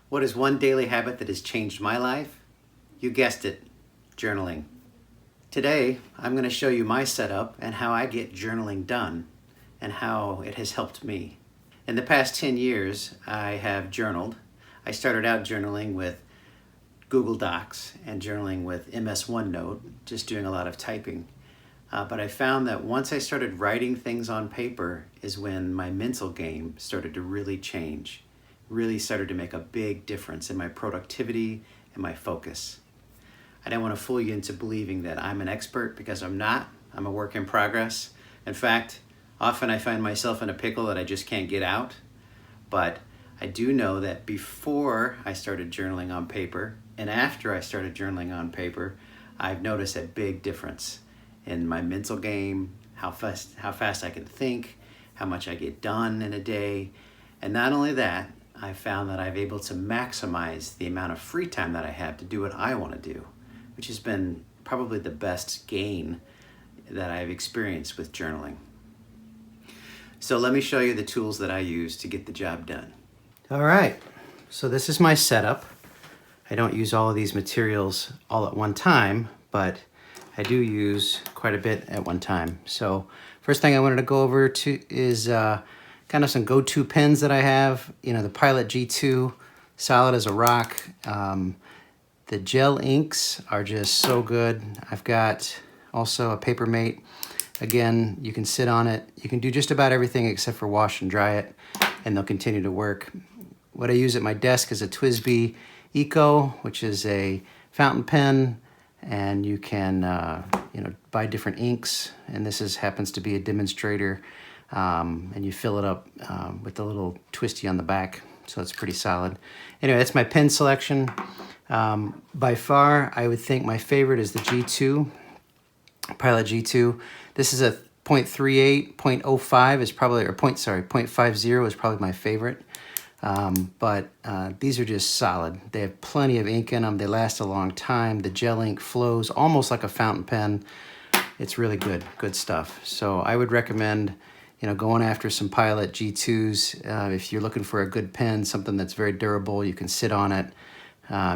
What is one daily habit that has changed my life? You guessed it, journaling. Today, I'm going to show you my setup and how I get journaling done and how it has helped me. In the past 10 years, I have journaled. I started out journaling with Google Docs and journaling with MS OneNote, just doing a lot of typing. But I found that once I started writing things on paper is when my mental game started to really change. Really started to make a big difference in my productivity and my focus. I don't want to fool you into believing that I'm an expert, because I'm not. I'm a work in progress. In fact, often I find myself in a pickle that I just can't get out. But I do know that before I started journaling on paper and after I started journaling on paper, I've noticed a big difference in my mental game, how fast I can think, how much I get done in a day. And not only that, I found that I'm able to maximize the amount of free time that I have to do what I want to do, which has been probably the best gain that I've experienced with journaling. So let me show you the tools that I use to get the job done. All right, so this is my setup. I don't use all of these materials all at one time, but I do use quite a bit at one time. So first thing I wanted to go over to is kind of some go-to pens that I have. You know, the Pilot G2, solid as a rock. The gel inks are just so good. I've got also a Papermate. Again, you can sit on it. You can do just about everything except for wash and dry it, and they'll continue to work. What I use at my desk is a TWSBI Eco, which is a fountain pen, and you can buy different inks, and this happens to be a demonstrator, and you fill it up with the little twisty on the back, so it's pretty solid. Anyway, that's my pen selection. By far, I would think my favorite is the G2, Pilot G2. This is a 0.38, 0.05 is probably, or 0.50 is probably my favorite. But these are just solid. They have plenty of ink in them. They last a long time. The gel ink flows almost like a fountain pen. It's really good stuff. So I would recommend, going after some Pilot G2s. If you're looking for a good pen, something that's very durable, you can sit on it.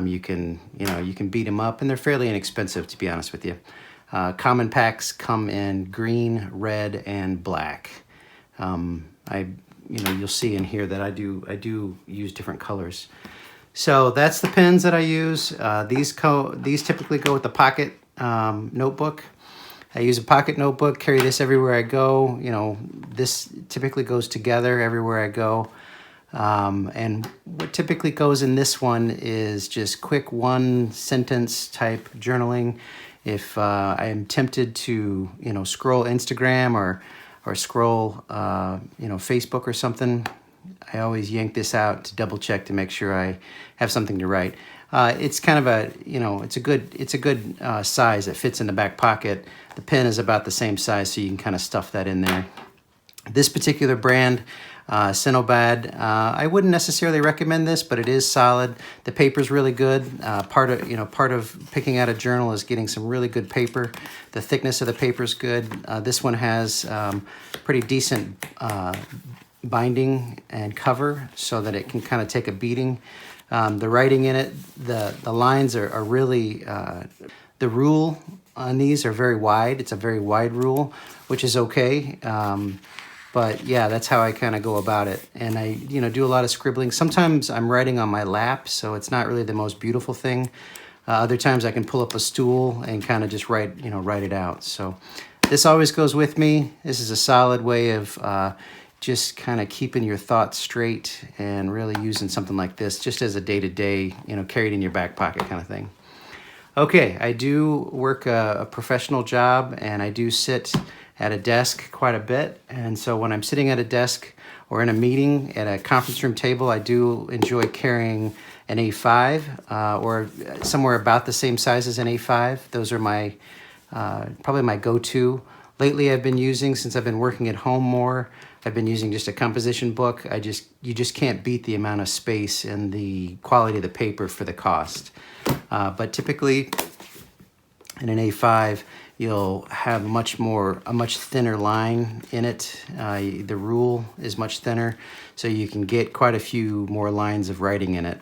You can beat them up, and they're fairly inexpensive, to be honest with you. Common packs come in green, red, and black. You'll see in here that I do use different colors. So that's the pens that I use. These typically go with the pocket notebook. I use a pocket notebook, carry this everywhere I go. This typically goes together everywhere I go. And what typically goes in this one is just quick one-sentence type journaling. If I am tempted to, scroll Instagram or scroll, Facebook or something, I always yank this out to double check to make sure I have something to write. It's kind of a, it's a good size. It fits in the back pocket. The pen is about the same size, so you can kind of stuff that in there. This particular brand, Cinobad, I wouldn't necessarily recommend this, but it is solid. The paper's really good. Part of picking out a journal is getting some really good paper. The thickness of the paper is good. This one has pretty decent binding and cover, so that it can kind of take a beating. The writing in it, the lines are really, the rule on these are very wide. It's a very wide rule, which is okay. But yeah, that's how I kind of go about it. And I, do a lot of scribbling. Sometimes I'm writing on my lap, so it's not really the most beautiful thing. Other times I can pull up a stool and kind of just write it out. So this always goes with me. This is a solid way of just kind of keeping your thoughts straight and really using something like this just as a day-to-day, carried in your back pocket kind of thing. Okay, I do work a professional job, and I do sit at a desk quite a bit. And so when I'm sitting at a desk or in a meeting at a conference room table, I do enjoy carrying an A5 or somewhere about the same size as an A5. Those are my probably my go-to. Lately I've been using, since I've been working at home more, I've been using just a composition book. You just can't beat the amount of space and the quality of the paper for the cost. But typically in an A5, you'll have a much thinner line in it. The rule is much thinner, so you can get quite a few more lines of writing in it.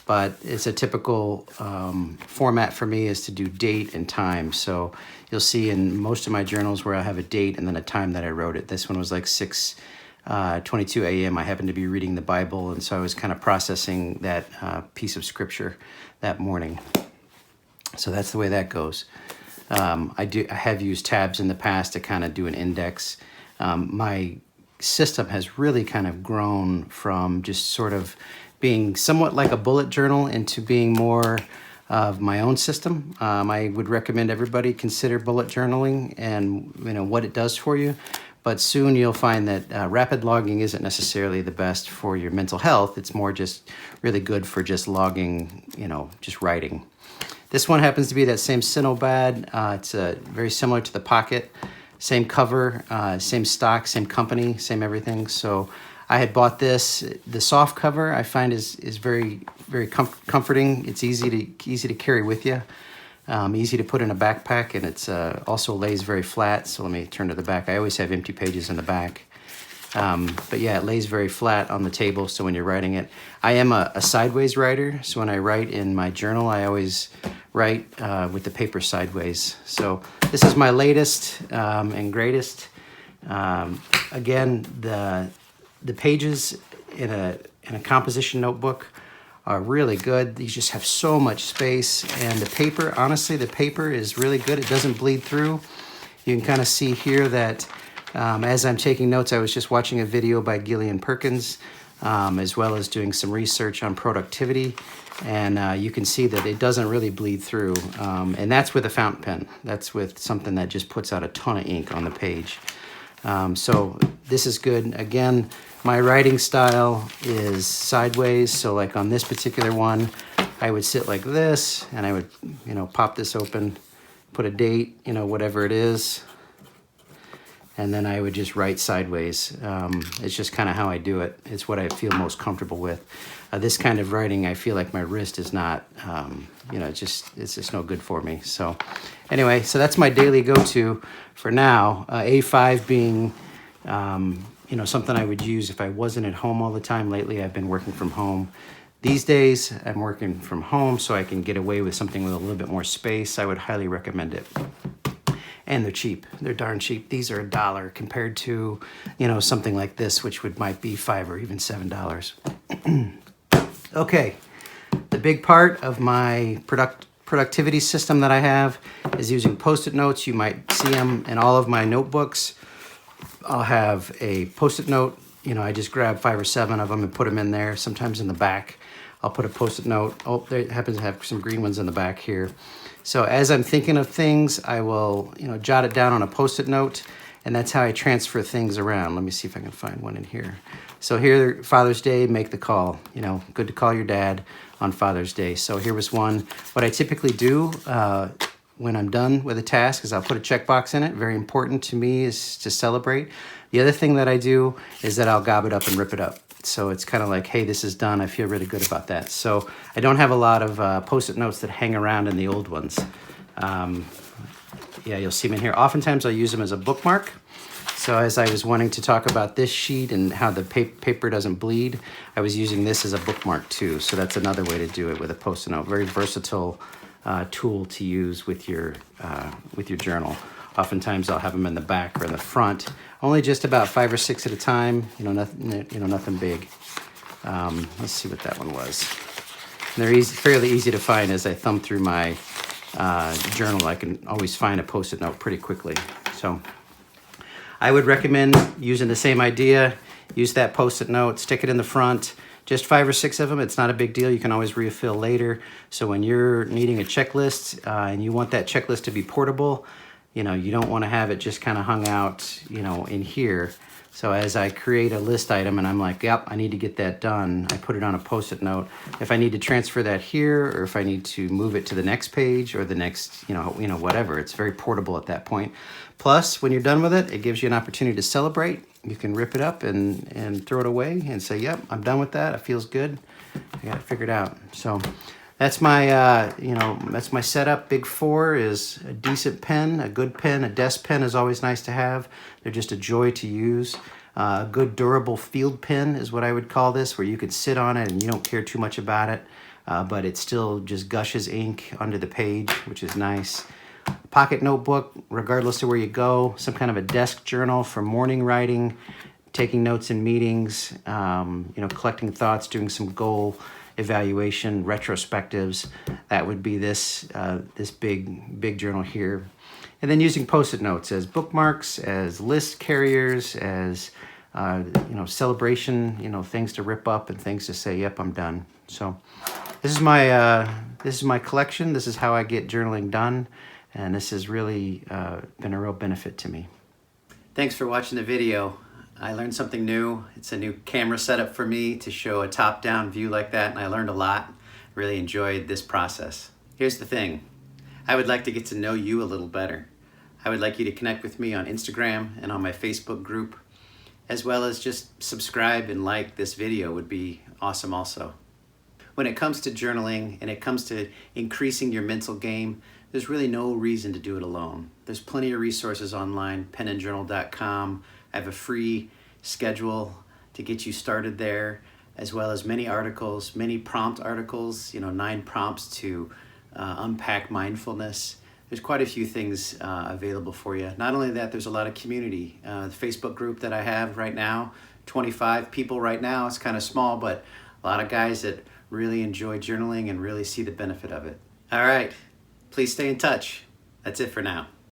But it's a typical format for me is to do date and time. So you'll see in most of my journals where I have a date and then a time that I wrote it. This one was like 6:22 a.m. I happened to be reading the Bible, and so I was kind of processing that piece of scripture that morning. So that's the way that goes. I have used tabs in the past to kind of do an index. My system has really kind of grown from just sort of being somewhat like a bullet journal into being more of my own system. I would recommend everybody consider bullet journaling and what it does for you. But soon you'll find that rapid logging isn't necessarily the best for your mental health. It's more just really good for just logging, just writing. This one happens to be that same Sinobad. It's very similar to the Pocket. Same cover, same stock, same company, same everything. So I had bought this. The soft cover I find is very, very comforting. It's easy to carry with you. Easy to put in a backpack, and it's also lays very flat. So let me turn to the back. I always have empty pages in the back. But yeah, it lays very flat on the table, so when you're writing it. I am a sideways writer, so when I write in my journal, I always write with the paper sideways. So this is my latest and greatest. Again, the pages in a composition notebook are really good. These just have so much space, and the paper, honestly, the paper is really good. It doesn't bleed through. You can kind of see here that as I'm taking notes, I was just watching a video by Gillian Perkins, as well as doing some research on productivity, and you can see that it doesn't really bleed through, and that's with a fountain pen. That's with something that just puts out a ton of ink on the page. So this is good. Again, my writing style is sideways, so like on this particular one, I would sit like this, and I would, pop this open, put a date, whatever it is, and then I would just write sideways. It's just kind of how I do it. It's what I feel most comfortable with. This kind of writing, I feel like my wrist is not, it's just no good for me. So anyway, so that's my daily go-to for now. A5 being, something I would use if I wasn't at home all the time. Lately, I've been working from home. These days, I'm working from home so I can get away with something with a little bit more space. I would highly recommend it. And they're cheap. They're darn cheap. These are $1 compared to, something like this, which might be $5 or even $7. Okay, the big part of my productivity system that I have is using Post-it notes. You might see them in all of my notebooks. I'll have a Post-it note. I just grab 5 or 7 of them and put them in there. Sometimes in the back, I'll put a Post-it note. Oh, there happens to have some green ones in the back here. So as I'm thinking of things, I will, jot it down on a Post-it note, and that's how I transfer things around. Let me see if I can find one in here. So here, Father's Day, make the call. Good to call your dad on Father's Day. So here was one. What I typically do when I'm done with a task is I'll put a checkbox in it. Very important to me is to celebrate. The other thing that I do is that I'll gob it up and rip it up. So it's kind of like, hey, this is done. I feel really good about that. So I don't have a lot of Post-it notes that hang around in the old ones. Yeah, you'll see them in here. Oftentimes I'll use them as a bookmark. So as I was wanting to talk about this sheet and how the paper doesn't bleed, I was using this as a bookmark too. So that's another way to do it with a Post-it note. Very versatile tool to use with your journal. Oftentimes I'll have them in the back or in the front. Only just about 5 or 6 at a time. Nothing big. Let's see what that one was. And they're fairly easy to find. As I thumb through my journal, I can always find a Post-it note pretty quickly. So I would recommend using the same idea. Use that Post-it note, stick it in the front. Just 5 or 6 of them. It's not a big deal. You can always refill later. So when you're needing a checklist and you want that checklist to be portable, you don't want to have it just kind of hung out, in here. So as I create a list item and I'm like, yep, I need to get that done, I put it on a Post-it note. If I need to transfer that here, or if I need to move it to the next page or the next, whatever, it's very portable at that point. Plus, when you're done with it, it gives you an opportunity to celebrate. You can rip it up and throw it away and say, yep, I'm done with that. It feels good. I got it figured out. So That's my, that's my setup. Big 4 is a decent pen, a good pen. A desk pen is always nice to have. They're just a joy to use. A good durable field pen is what I would call this, where you could sit on it and you don't care too much about it, but it still just gushes ink onto the page, which is nice. Pocket notebook, regardless of where you go. Some kind of a desk journal for morning writing, taking notes in meetings, collecting thoughts, doing some goal evaluation, retrospectives. That would be this this big journal here. And then using Post-it notes as bookmarks, as list carriers, as celebration, things to rip up and things to say, yep, I'm done. So this is my collection. This is how I get journaling done, and this has really been a real benefit to me. Thanks for watching the video. I learned something new. It's a new camera setup for me to show a top-down view like that, and I learned a lot. Really enjoyed this process. Here's the thing. I would like to get to know you a little better. I would like you to connect with me on Instagram and on my Facebook group, as well as just subscribe and like this video would be awesome also. When it comes to journaling and it comes to increasing your mental game, there's really no reason to do it alone. There's plenty of resources online, penandjournal.com. I have a free schedule to get you started there, as well as many articles, many prompt articles, 9 prompts to unpack mindfulness. There's quite a few things available for you. Not only that, there's a lot of community. The Facebook group that I have right now, 25 people right now. It's kind of small, but a lot of guys that really enjoy journaling and really see the benefit of it. All right, please stay in touch. That's it for now.